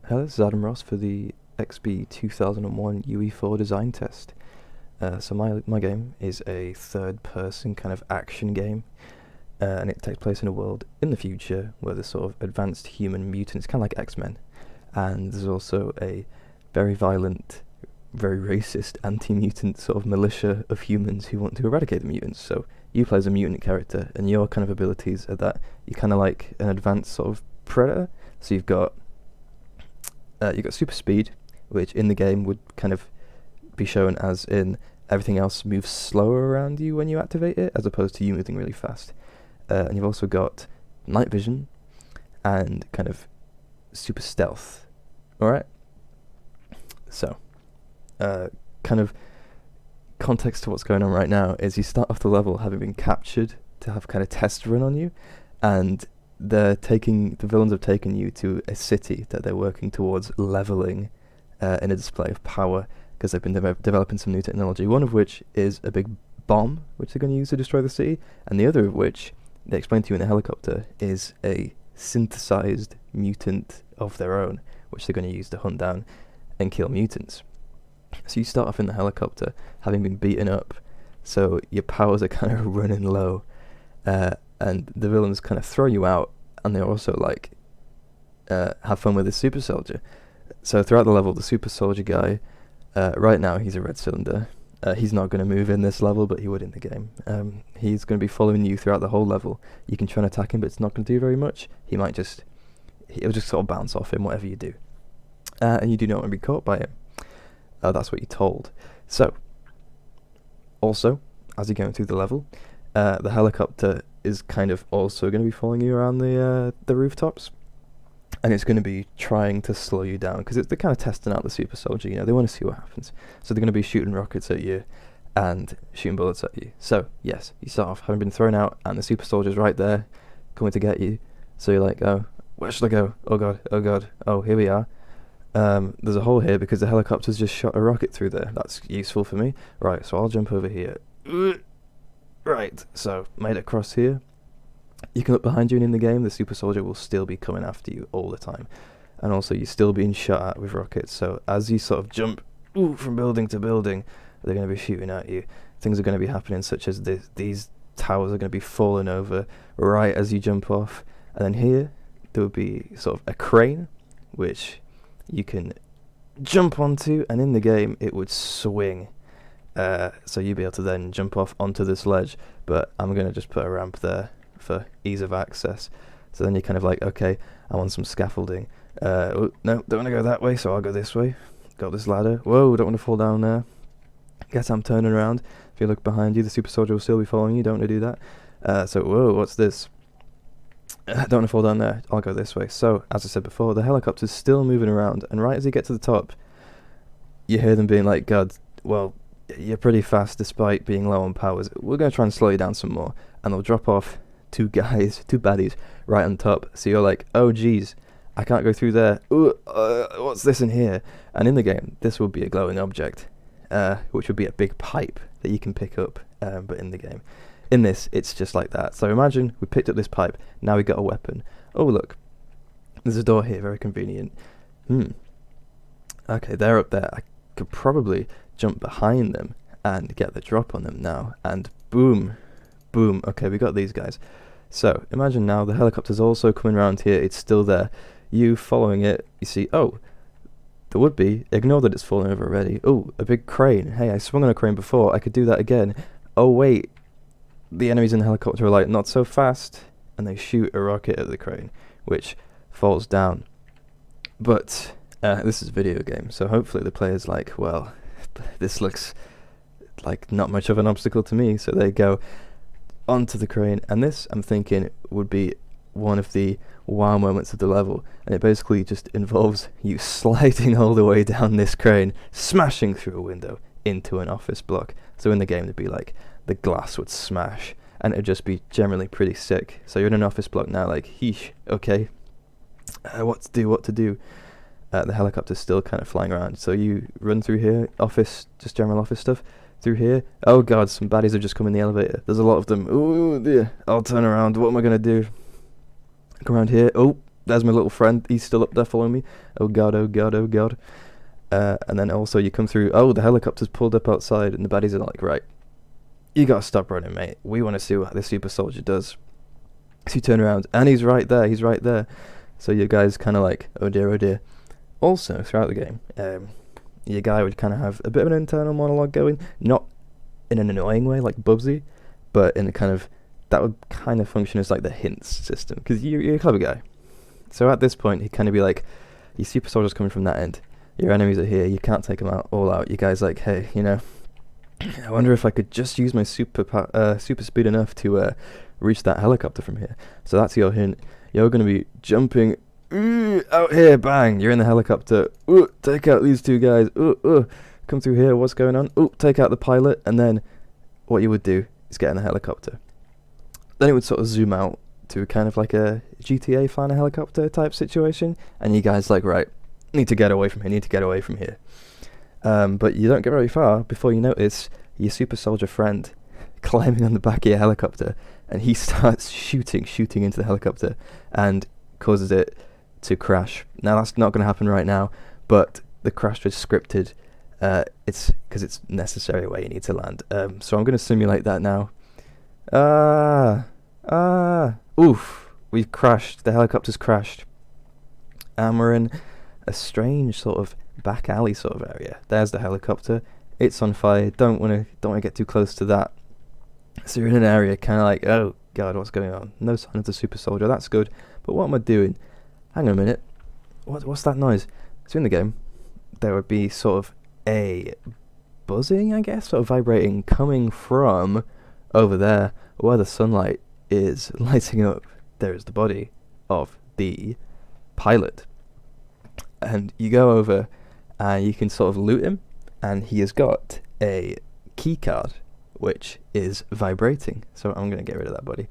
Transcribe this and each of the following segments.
Hello, this is Adam Ross for the XB2001 UE4 design test. So my game is a third-person kind of action game, and it takes place in a world in the future where there's sort of advanced human mutants, kind of like X-Men, and there's also a very violent, very racist anti-mutant sort of militia of humans who want to eradicate the mutants. So you play as a mutant character, and your kind of abilities are that you're kind of like an advanced sort of predator. So you've got super speed, which in the game would kind of be shown as in everything else moves slower around you when you activate it, as opposed to you moving really fast. And you've also got night vision and kind of super stealth. Alright? So, kind of context to what's going on right now is you start off the level having been captured to have kind of test run on you, and the villains have taken you to a city that they're working towards leveling in a display of power, because they've been developing some new technology, one of which is a big bomb which they're going to use to destroy the city, and the other of which, they explain to you in the helicopter, is a synthesized mutant of their own, which they're going to use to hunt down and kill mutants. So you start off in the helicopter having been beaten up, so your powers are kind of running low, and the villains kind of throw you out, and they also like have fun with the super soldier. So throughout the level, the super soldier guy, right now he's a red cylinder. He's not going to move in this level, but he would in the game. He's going to be following you throughout the whole level. You can try and attack him, but it's not going to do very much. He'll just sort of bounce off him, whatever you do. And you do not want to be caught by him. That's what you're told. So, also, as you're going through the level, the helicopter is kind of also going to be following you around the rooftops, and it's going to be trying to slow you down, because they're kind of testing out the super soldier. They want to see what happens. So they're going to be shooting rockets at you and shooting bullets at you. So yes, you start off having been thrown out, and the super soldier's right there coming to get you. So you're like, oh, where should I go? Oh god, oh, here we are. There's a hole here because the helicopter's just shot a rocket through there. That's useful for me. Right, so I'll jump over here. Right, so made it across here. You can look behind you, and in the game the super soldier will still be coming after you all the time, and also you're still being shot at with rockets. So as you sort of jump from building to building, they're going to be shooting at you. Things are going to be happening, such as these towers are going to be falling over right as you jump off, and then here there would be sort of a crane which you can jump onto, and in the game it would swing. So you'll be able to then jump off onto this ledge, but I'm going to just put a ramp there for ease of access. So then you're kind of like, okay, I want some scaffolding. Oh, no, don't want to go that way, so I'll go this way. Got this ladder. Whoa, don't want to fall down there. Guess I'm turning around. If you look behind you, the super soldier will still be following you. Don't want to do that. So, whoa, what's this? Don't want to fall down there. I'll go this way. So, as I said before, the helicopter's still moving around, and right as you get to the top, you hear them being like, God, well, you're pretty fast despite being low on powers. We're going to try and slow you down some more. And they'll drop off two baddies right on top. So you're like, oh geez, I can't go through there. Ooh, what's this in here? And in the game, this will be a glowing object, which would be a big pipe that you can pick up. But in the game, in this, it's just like that. So imagine we picked up this pipe. Now we got a weapon. Oh look, there's a door here. Very convenient. Okay, they're up there. I could probably jump behind them and get the drop on them now. And boom. Boom. Okay, we got these guys. So imagine now the helicopter's also coming around here. It's still there. You following it, you see, oh, there would be. Ignore that it's fallen over already. Oh, a big crane. Hey, I swung on a crane before. I could do that again. Oh, wait. The enemies in the helicopter are like, not so fast. And they shoot a rocket at the crane, which falls down. But this is a video game, so hopefully the player's like, well, this looks like not much of an obstacle to me. So they go onto the crane, and this, I'm thinking, would be one of the wow moments of the level, and it basically just involves you sliding all the way down this crane, smashing through a window into an office block. So in the game, it'd be like the glass would smash, and it'd just be generally pretty sick. So you're in an office block now, like, heesh, okay, what to do? The helicopter's still kind of flying around, so you run through here, office, just general office stuff. Through here, oh god, some baddies have just come in the elevator. There's a lot of them. Ooh dear, I'll turn around. What am I gonna do? Come around here. Oh, there's my little friend. He's still up there following me. Oh god, oh god, oh god. And then also you come through. Oh, the helicopter's pulled up outside, and the baddies are like, right, you gotta stop running, mate. We want to see what this super soldier does. So you turn around, and he's right there. He's right there. So you guys kind of like, oh dear, oh dear. Also, throughout the game, your guy would kind of have a bit of an internal monologue going, not in an annoying way like Bubsy, but in a kind of, that would kind of function as like the hints system, because you're a clever guy. So at this point, he'd kind of be like, your super soldier's coming from that end, your enemies are here, you can't take them all out. You guys like, hey, you know, I wonder if I could just use my super speed enough to reach that helicopter from here. So that's your hint. You're going to be jumping out here, bang, you're in the helicopter. Take out these two guys. Come through here, what's going on? Take out the pilot. And then what you would do is get in the helicopter. Then it would sort of zoom out to kind of like a GTA flying a helicopter type situation, and you guys like, right, need to get away from here. But you don't get very far before you notice your super soldier friend climbing on the back of your helicopter, and he starts shooting into the helicopter and causes it to crash. Now that's not going to happen right now, but the crash is scripted. It's because it's necessary where you need to land. So I'm going to simulate that now. Oof, we've crashed. The helicopter's crashed. And we're in a strange sort of back alley sort of area. There's the helicopter. It's on fire. Don't want to get too close to that. So you're in an area kind of like, oh god, what's going on? No sign of the super soldier. That's good. But what am I doing? Hang on a minute. What's that noise? So in the game, there would be sort of a buzzing, I guess, sort of vibrating coming from over there where the sunlight is lighting up. There is the body of the pilot. And you go over and you can sort of loot him, and he has got a key card which is vibrating. So I'm going to get rid of that body.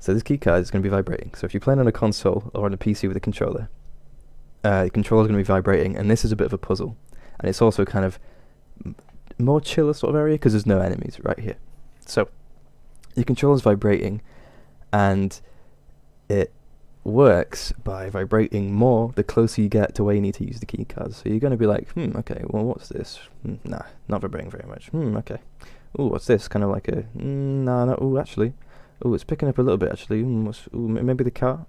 So this key card is going to be vibrating. So if you're playing on a console or on a PC with a controller, the controller is going to be vibrating, and this is a bit of a puzzle. And it's also kind of more chiller sort of area because there's no enemies right here. So your controller's vibrating, and it works by vibrating more the closer you get to where you need to use the key cards. So you're going to be like, okay, well, what's this? Nah, not vibrating very much. Okay. Ooh, what's this? Kind of like a, nah, no, ooh, actually. Ooh, it's picking up a little bit, actually. Maybe the car?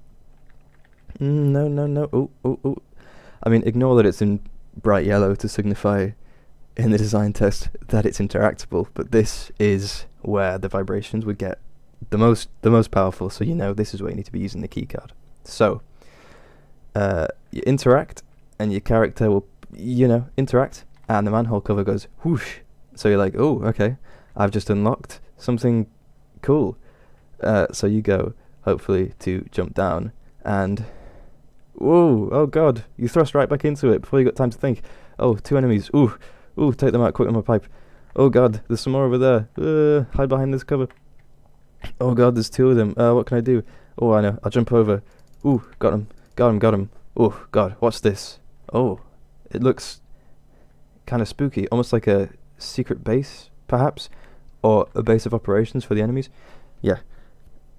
No. Ooh. I mean, ignore that it's in bright yellow to signify in the design test that it's interactable, but this is where the vibrations would get the most powerful, so you know this is where you need to be using the key card. So, you interact, and your character will, interact, and the manhole cover goes whoosh. So you're like, oh, okay, I've just unlocked something cool. So you go, hopefully, to jump down, and whoa, oh god, you thrust right back into it before you got time to think. Oh, 2 enemies, ooh, take them out quick with my pipe. Oh god, there's some more over there. Hide behind this cover. Oh god, there's 2 of them. What can I do? Oh, I know, I'll jump over. Ooh, got him. Oh god, what's this? Oh, it looks kind of spooky, almost like a secret base, perhaps, or a base of operations for the enemies. Yeah,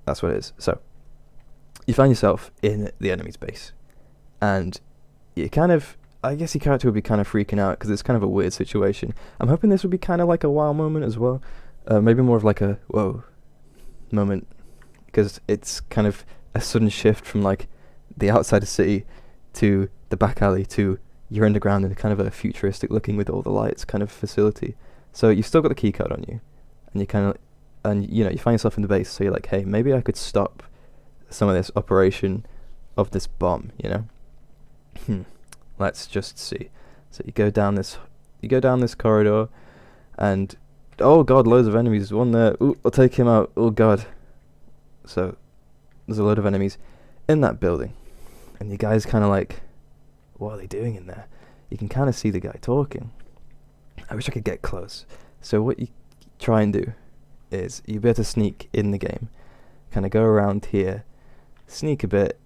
that's what it is. So, you find yourself in the enemy's base, and you kind of, I guess your character would be kind of freaking out because it's kind of a weird situation. I'm hoping this would be kind of like a wow moment as well. Maybe more of like a whoa moment, because it's kind of a sudden shift from like the outside of city to the back alley to you're underground in kind of a futuristic looking with all the lights kind of facility. So you've still got the key card on you, and you kind of, and you find yourself in the base, so you're like, hey, maybe I could stop some of this operation of this bomb, Let's just see. So you go down this corridor, and oh god, loads of enemies. There's one there. Ooh, I'll take him out. Oh god. So there's a load of enemies in that building, and you guys kind of like, what are they doing in there? You can kind of see the guy talking. I wish I could get close. So what you try and do is you better sneak in the game, kind of go around here, sneak a bit,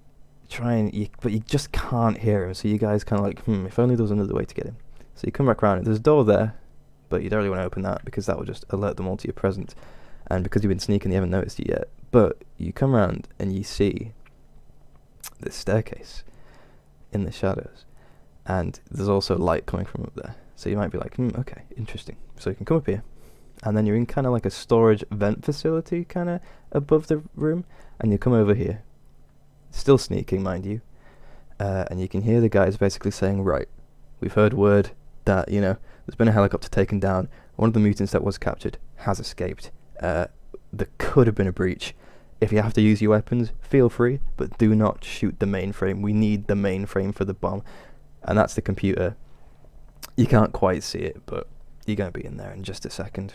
but you just can't hear him. So you guys kind of like, if only there was another way to get him. So you come back around, and there's a door there, but you don't really want to open that because that will just alert them all to your presence. And because you've been sneaking, they haven't noticed you yet. But you come around and you see this staircase in the shadows, and there's also light coming from up there. So you might be like, okay, interesting. So you can come up here, and then you're in kind of like a storage vent facility kind of above the room, and you come over here, still sneaking, mind you, and you can hear the guys basically saying, right, we've heard word that, there's been a helicopter taken down. One of the mutants that was captured has escaped. There could have been a breach. If you have to use your weapons, feel free, but do not shoot the mainframe. We need the mainframe for the bomb. And that's the computer. You can't quite see it, but you're going to be in there in just a second.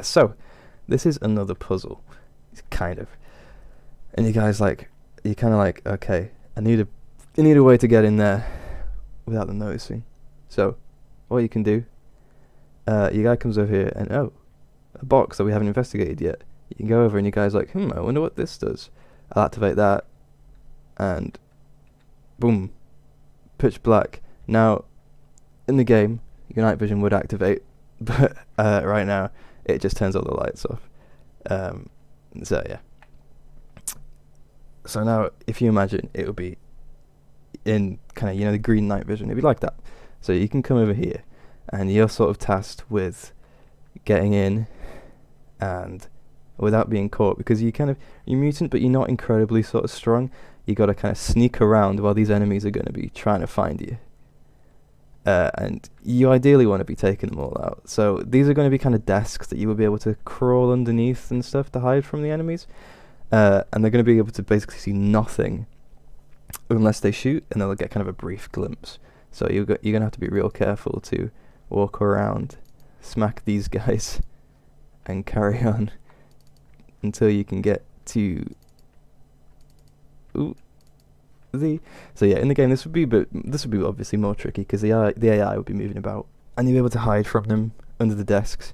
So, this is another puzzle. Kind of. And you're kind of like, okay, I need a way to get in there without them noticing. So, what you can do, your guy comes over here and, a box that we haven't investigated yet. You can go over and your guy's like, I wonder what this does. I'll activate that, and boom, pitch black. Now, in the game, your night vision would activate, but right now, it just turns all the lights off. So yeah. So now, if you imagine, it would be in kind of, the green night vision. It'd be like that. So you can come over here, and you're sort of tasked with getting in, and without being caught, because you're mutant, but you're not incredibly sort of strong. You got to kind of sneak around while these enemies are going to be trying to find you. And you ideally want to be taking them all out. So these are going to be kind of desks that you will be able to crawl underneath and stuff to hide from the enemies. And they're going to be able to basically see nothing unless they shoot, and they'll get kind of a brief glimpse. So you're going to have to be real careful to walk around, smack these guys, and carry on until you can get to So yeah, in the game this would be obviously more tricky, because the AI would be moving about, and you'd be able to hide from them under the desks,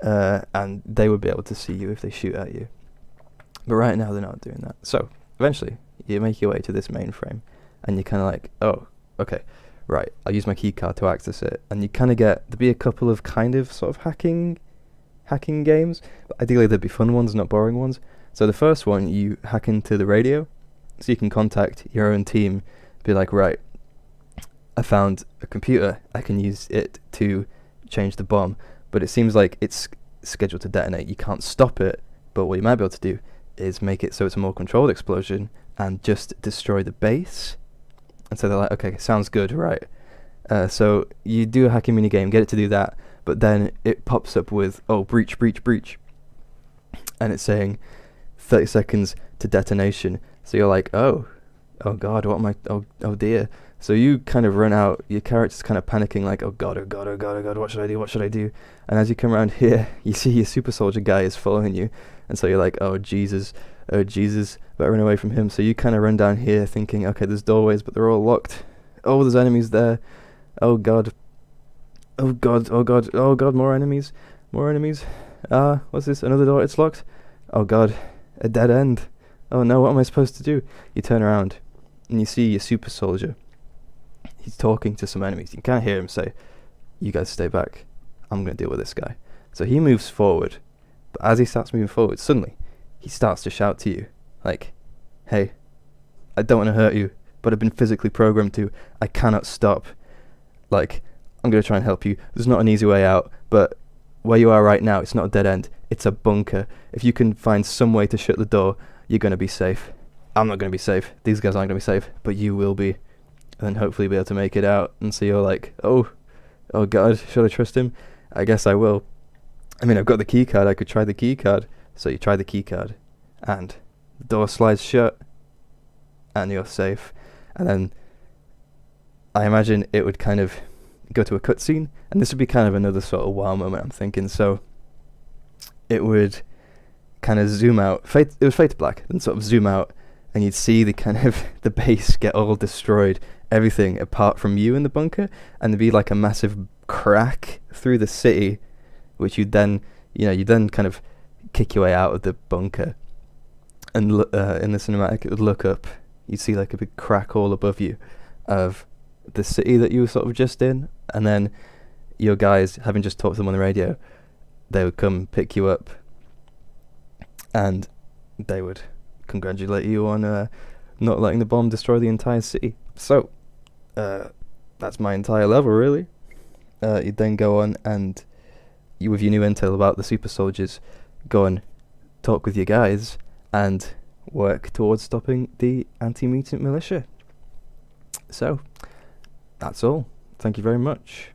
and they would be able to see you if they shoot at you. But right now they're not doing that. So eventually you make your way to this mainframe, and you're kind of like, oh, okay, right, I'll use my keycard to access it, and you kind of there'd be a couple of kind of sort of hacking games, but ideally there'd be fun ones, not boring ones. So the first one, you hack into the radio, so you can contact your own team, be like, right, I found a computer, I can use it to change the bomb, but it seems like it's scheduled to detonate. You can't stop it, but what you might be able to do is make it so it's a more controlled explosion and just destroy the base. And so they're like, okay, sounds good, right. So you do a hacking minigame, get it to do that, but then it pops up with, breach, and it's saying 30 seconds to detonation. So you're like, oh god, what am I, oh dear. So you kind of run out, your character's kind of panicking, like, oh god, what should I do? And as you come around here, you see your super soldier guy is following you, and so you're like, oh Jesus, better run away from him. So you kind of run down here thinking, okay, there's doorways, but they're all locked. Oh, there's enemies there. Oh god, more enemies. What's this, another door, it's locked. Oh god, a dead end. Oh no, what am I supposed to do? You turn around, and you see your super soldier. He's talking to some enemies. You can't hear him say, you guys stay back, I'm going to deal with this guy. So he moves forward, but as he starts moving forward, suddenly, he starts to shout to you, like, hey, I don't want to hurt you, but I've been physically programmed to. I cannot stop. Like, I'm going to try and help you. There's not an easy way out, but where you are right now, it's not a dead end. It's a bunker. If you can find some way to shut the door, you're going to be safe. I'm not going to be safe. These guys aren't going to be safe, but you will be. And then hopefully be able to make it out. And so you're like, oh god, should I trust him? I guess I will. I mean, I've got the key card. I could try the key card. So you try the key card, and the door slides shut, and you're safe. And then I imagine it would kind of go to a cutscene, and this would be kind of another sort of wow moment, I'm thinking. So it would kind of zoom out. It was fade to black, and sort of zoom out, and you'd see the kind of the base get all destroyed, everything apart from you in the bunker, and there'd be like a massive crack through the city, which you then kind of kick your way out of the bunker, and in the cinematic it would look up, you'd see like a big crack all above you of the city that you were sort of just in, and then your guys, having just talked to them on the radio, they would come pick you up, and they would congratulate you on not letting the bomb destroy the entire city. So, that's my entire level, really. You'd then go on and, with your new intel about the super soldiers, go and talk with your guys and work towards stopping the anti-mutant militia. So, that's all. Thank you very much.